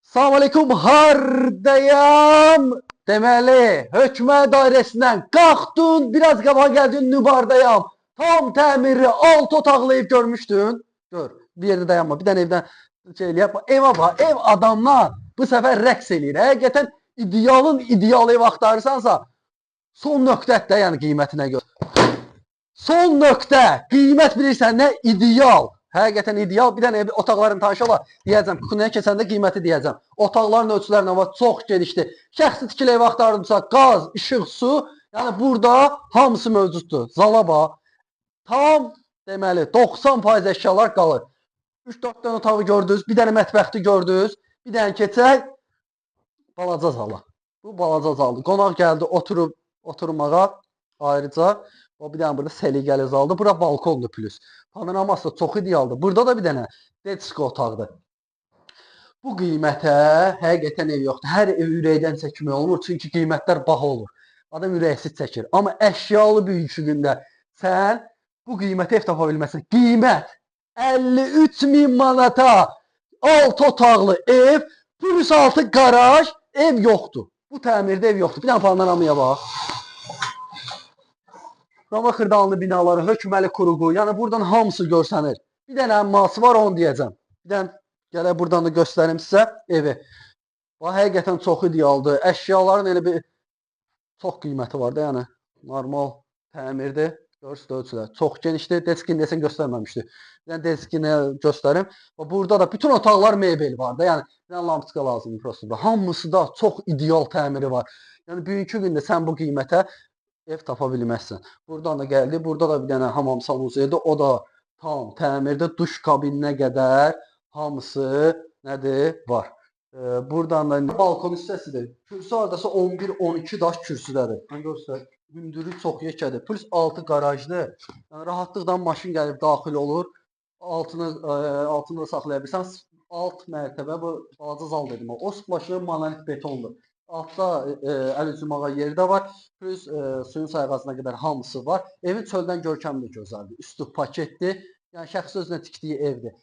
Salam aleyküm, hardayam? Deməli, hökmə dairəsindən qalxdın, biraz qabağa gəldin, Nübardayam. Tam təmirli, 6 otaqlı ev görmüşdün. Gör, bir yerdə dayanma, bir dənə evdən şey eləyək. Evə bax, ev adamlar bu səfər rəqs eləyir. Həqiqətən idealın ideal ev axtarırsansa, son nöqtədə, yəni qiymətinə görə. Son nöqtə, qiymət bilirsən nə? İdeal. Həqiqətən ideal. Bir dənə otaqların tanışı olar. Deyəcəm, kuxnyaya keçəndə qiyməti deyəcəm. Otaqların ölçüləri nə var? Çox genişdir. Şəxsi tikili ev axtardımsa, qaz, işıq, su, yəni burada hamısı mövcuddur. Zala bax. Tam deməli 90% əşyalar qalır. 3-4 dənə otağı gördünüz, bir dənə mətbəxti gördünüz, bir dənə keçək balaca zala. Bu balaca zaldır. Qonaq gəldi, oturmağa ayrıca. O bir dənə burada səliqəli zaldır. Bura balkondur plus. Panoraması da çox idealdır. Burada da bir dənə detsko otaqdır. Bu qiymətə həqiqətən ev yoxdur. Hər ev ürəkdən çəkmək olmur. Çünki qiymətlər baha olur. Adam ürəksiz çəkir. Amma əşyalı bugünkü gündə sən bu qiymətə ev tapa bilməzsən. Qiymət 53.000 manata 6 otaqlı ev plus 6 qaraj ev yoxdur. Bu təmirdə ev yoxdur. Bir dənə panoramaya bax. Roma xırdalanlı binaları, hökməli quruğu, yəni buradan hamısı görsənir. Bir dənə əmması var, onu deyəcəm. Bir dənə gələk buradan da göstərim sizə evi. Bax, həqiqətən çox idealdır. Əşyaların elə bir çox qiyməti var da, yəni normal təmirdir. Görürsünüz ölçülər. Çox genişdir. Deskini desən göstərməmişdi. Bir dənə deskini göstərim. Burada da bütün otaqlar mebel var da, yəni bir dənə lampiska lazımdır prosta. Hamısı da çox ideal təmiri var. Yəni bugünkü gündə sən bu qiymətə ev tapa bilməzsən. Buradan da gəldi. Burada da bir dənə hamam sanusidir. O da tam təmirdə duş kabininə qədər hamısı nədir? Var. Buradan da balkon hissəsidir. Kürsü hardasa 11-12 daş kürsüdədir. Görürsünüz, hündürlüyü çox yekədir. Plus 6 qarajdır. Yəni rahatlıqla maşın gəlib daxil olur. Altını da saxlaya bilirsən. Alt mərtəbə bu balaca zal dedim. O splaşlı monolit betondur. Altda əl üzümağa yeri də var. Plus suyun sayğacına qədər hamısı var. Evin çöldən görkəmi də gözəldir. Üstü paketdir. Yəni şəxsi özünə tikdiyi evdir.